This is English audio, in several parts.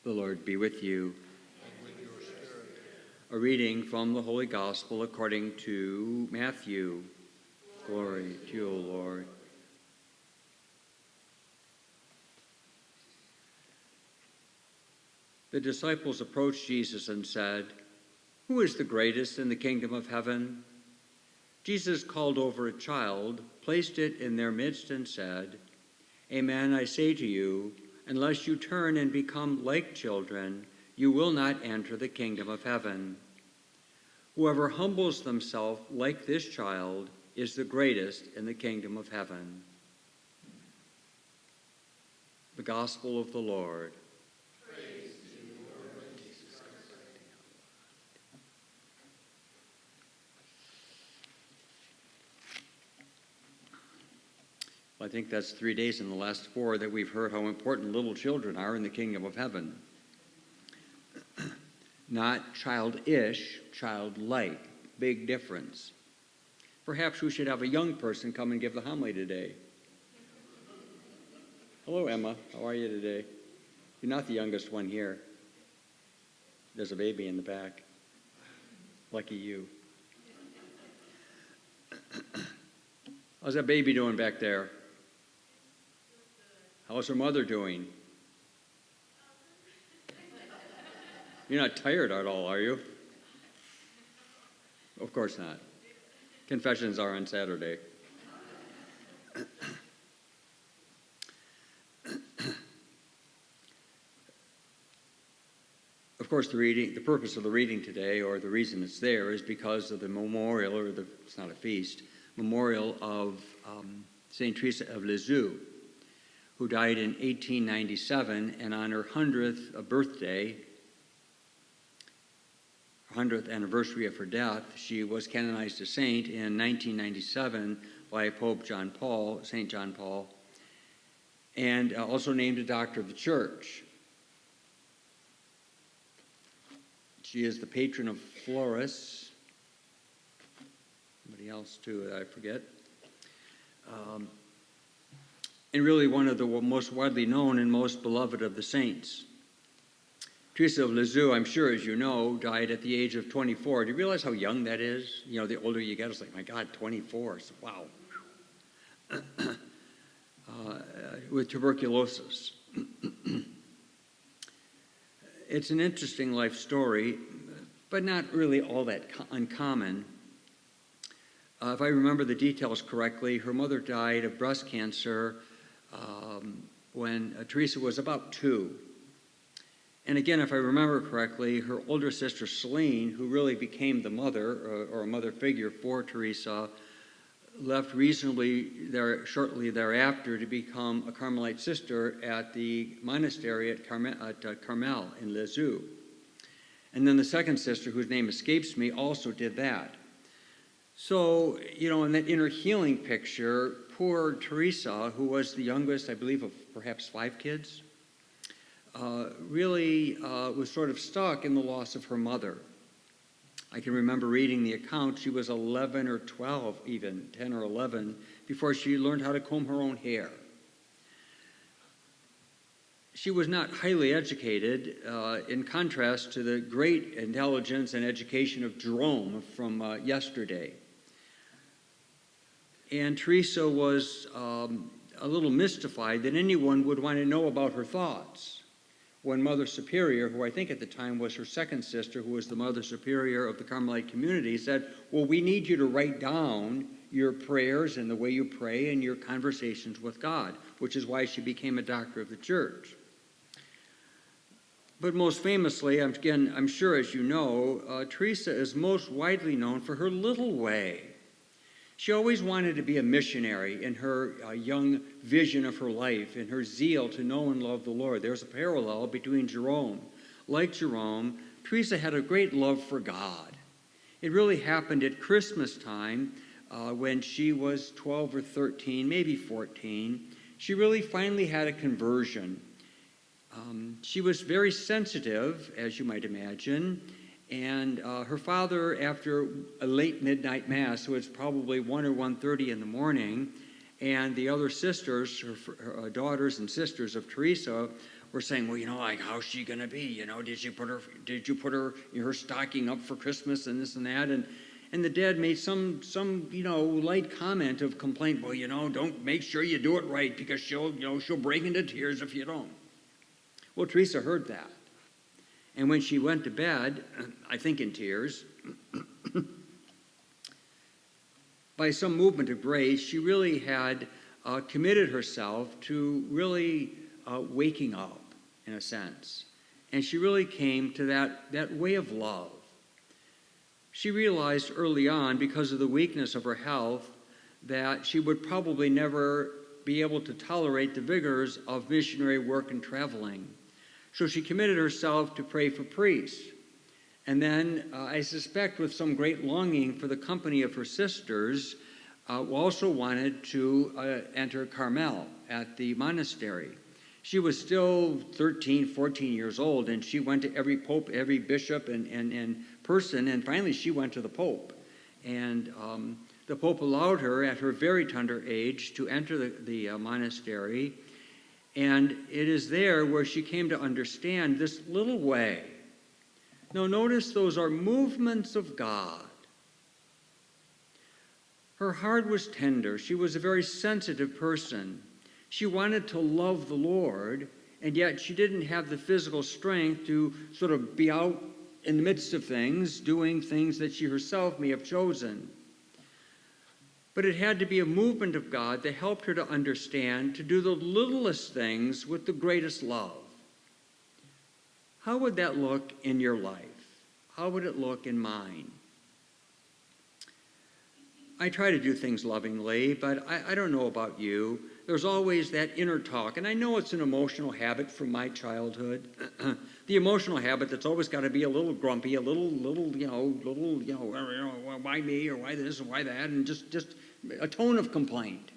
The Lord be with you. And with your spirit. A reading from the Holy Gospel according to Matthew. Glory to you, O Lord. The disciples approached Jesus and said, "Who is the greatest in the kingdom of heaven?" Jesus called over a child, placed it in their midst, and said, "Amen, I say to you, unless you turn and become like children, you will not enter the kingdom of heaven. Whoever humbles themselves like this child is the greatest in the kingdom of heaven." The Gospel of the Lord. Praise to you, Lord Jesus Christ. I think that's 3 days in the last 4 that we've heard how important little children are in the kingdom of heaven. Not childish, childlike. Big difference. Perhaps we should have a young person come and give the homily today. Hello, Emma. How are you today? You're not the youngest one here. There's a baby in the back. Lucky you. How's that baby doing back there? How's her mother doing? You're not tired at all, are you? Of course not. Confessions are on Saturday. Of course, the purpose of the reading today, or the reason it's there, is because of the memorial, it's not a feast, memorial of St. Teresa of Lisieux, who died in 1897, and on her 100th birthday, 100th anniversary of her death, she was canonized a saint in 1997 by Pope St. John Paul, and also named a doctor of the church. She is the patron of florists. Somebody else too that I forget. And really one of the most widely known and most beloved of the saints. Teresa of Lisieux, I'm sure, as you know, died at the age of 24. Do you realize how young that is? You know, the older you get, it's like, my God, 24. So, wow. With tuberculosis. It's an interesting life story, but not really all that uncommon. If I remember the details correctly, her mother died of breast cancer when Teresa was about 2. And again, if I remember correctly, her older sister Celine, who really became the mother or a mother figure for Teresa, left shortly thereafter to become a Carmelite sister at the monastery at Carmel in Lisieux. And then the second sister, whose name escapes me, also did that. So, you know, in that inner healing picture, poor Teresa, who was the youngest, I believe, of perhaps 5 kids, really was sort of stuck in the loss of her mother. I can remember reading the account. She was 11 or 12 even, 10 or 11, before she learned how to comb her own hair. She was not highly educated, in contrast to the great intelligence and education of Jerome from yesterday. And Teresa was a little mystified that anyone would want to know about her thoughts. When Mother Superior, who I think at the time was her second sister, who was the Mother Superior of the Carmelite community, said, "Well, we need you to write down your prayers and the way you pray and your conversations with God," which is why she became a doctor of the church. But most famously, again, I'm sure as you know, Teresa is most widely known for her little way. She always wanted to be a missionary in her young vision of her life, in her zeal to know and love the Lord. There's a parallel between Jerome. Like Jerome, Teresa had a great love for God. It really happened at Christmas time when she was 12 or 13, maybe 14. She really finally had a conversion. She was very sensitive, as you might imagine, and her father, after a late midnight mass, so it's probably 1 or 1:30 in the morning, And the other sisters, her daughters and sisters of Teresa, were saying, well, like, how's she going to be? Did you put her stocking up for Christmas and this and that? And the dad made some light comment of complaint. Well, don't make sure you do it right because she'll break into tears if you don't. Well, Teresa heard that. And when she went to bed, I think in tears, by some movement of grace, she really had committed herself to really waking up, in a sense. And she really came to that way of love. She realized early on, because of the weakness of her health, that she would probably never be able to tolerate the vigors of missionary work and traveling. So she committed herself to pray for priests. And then, I suspect with some great longing for the company of her sisters, also wanted to enter Carmel at the monastery. She was still 13, 14 years old, and she went to every pope, every bishop and person, and finally she went to the Pope. And the Pope allowed her, at her very tender age, to enter the monastery. And it is there where she came to understand this little way. Now notice those are movements of God. Her heart was tender. She was a very sensitive person. She wanted to love the Lord, and yet she didn't have the physical strength to sort of be out in the midst of things, doing things that she herself may have chosen. But it had to be a movement of God that helped her to understand, to do the littlest things with the greatest love. How would that look in your life? How would it look in mine? I try to do things lovingly, but I don't know about you. There's always that inner talk, and I know it's an emotional habit from my childhood. The emotional habit that's always got to be a little grumpy, a little, why me, or why this, or why that, and just a tone of complaint.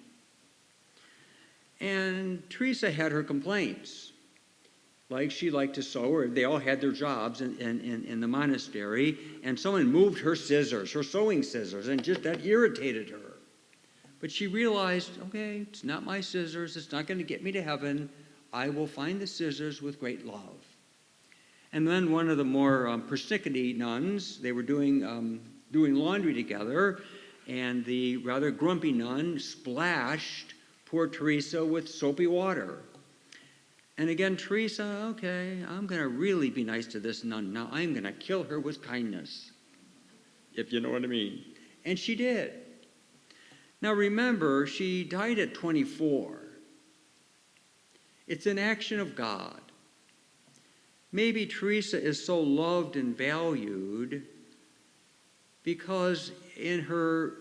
And Teresa had her complaints. Like she liked to sew, or they all had their jobs in the monastery, and someone moved her scissors, her sewing scissors, and just that irritated her. But she realized, okay, it's not my scissors, it's not going to get me to heaven. I will find the scissors with great love. And then one of the more persnickety nuns, they were doing laundry together, and the rather grumpy nun splashed poor Teresa with soapy water. And again, Teresa, okay, I'm going to really be nice to this nun. Now I'm going to kill her with kindness, if you know what I mean. And she did. Now remember, she died at 24. It's an action of God. Maybe Teresa is so loved and valued because in her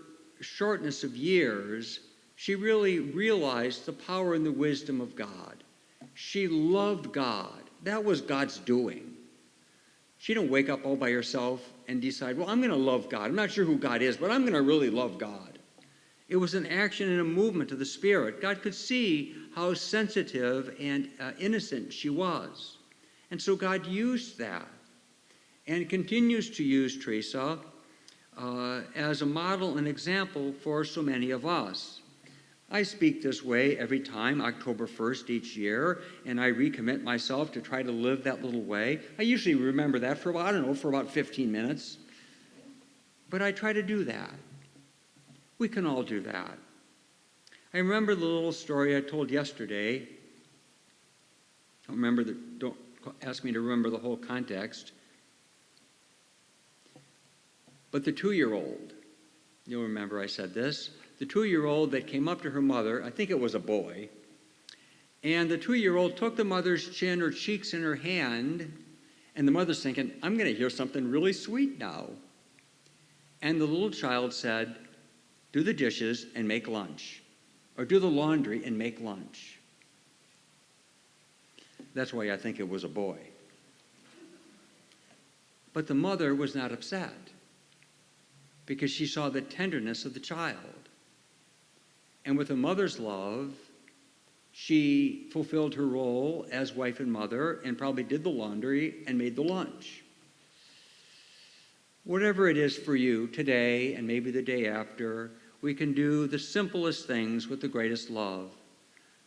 shortness of years, she really realized the power and the wisdom of God. She loved God. That was God's doing. She didn't wake up all by herself and decide, well, I'm going to love God. I'm not sure who God is, but I'm going to really love God. It was an action and a movement of the Spirit. God could see how sensitive and innocent she was. And so God used that and continues to use Teresa as a model and example for so many of us. I speak this way every time, October 1st each year, and I recommit myself to try to live that little way. I usually remember that for about 15 minutes. But I try to do that. We can all do that. I remember the little story I told yesterday. Don't ask me to remember the whole context. But the 2-year-old, you'll remember I said this, the 2-year-old that came up to her mother, I think it was a boy, and the 2-year-old took the mother's chin or cheeks in her hand, and the mother's thinking, I'm going to hear something really sweet now. And the little child said, do the dishes and make lunch, or do the laundry and make lunch. That's why I think it was a boy. But the mother was not upset because she saw the tenderness of the child. And with a mother's love, she fulfilled her role as wife and mother and probably did the laundry and made the lunch. Whatever it is for you today and maybe the day after, we can do the simplest things with the greatest love.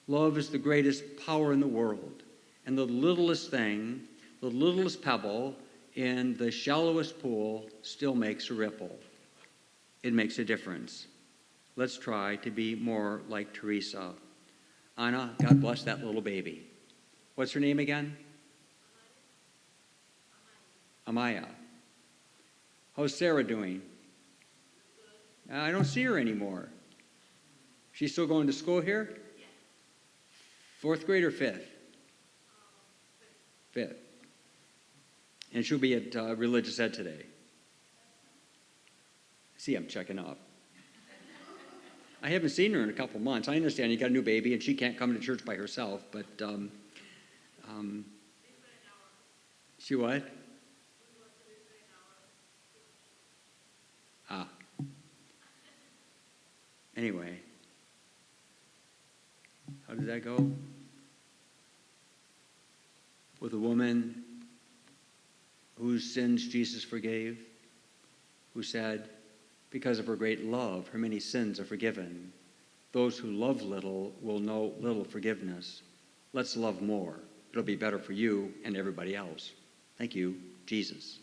Love is the greatest power in the world. And the littlest thing, the littlest pebble in the shallowest pool still makes a ripple. It makes a difference. Let's try to be more like Teresa. Anna, God bless that little baby. What's her name again? Amaya. How's Sarah doing? I don't see her anymore. She's still going to school here? Fourth grade or fifth? Fifth. And she'll be at religious ed today. See, I'm checking up. I haven't seen her in a couple months. I understand you got a new baby and she can't come to church by herself, but she what? Ah. Anyway, how did that go? With a woman whose sins Jesus forgave, who said, because of her great love, her many sins are forgiven. Those who love little will know little forgiveness. Let's love more. It'll be better for you and everybody else. Thank you, Jesus.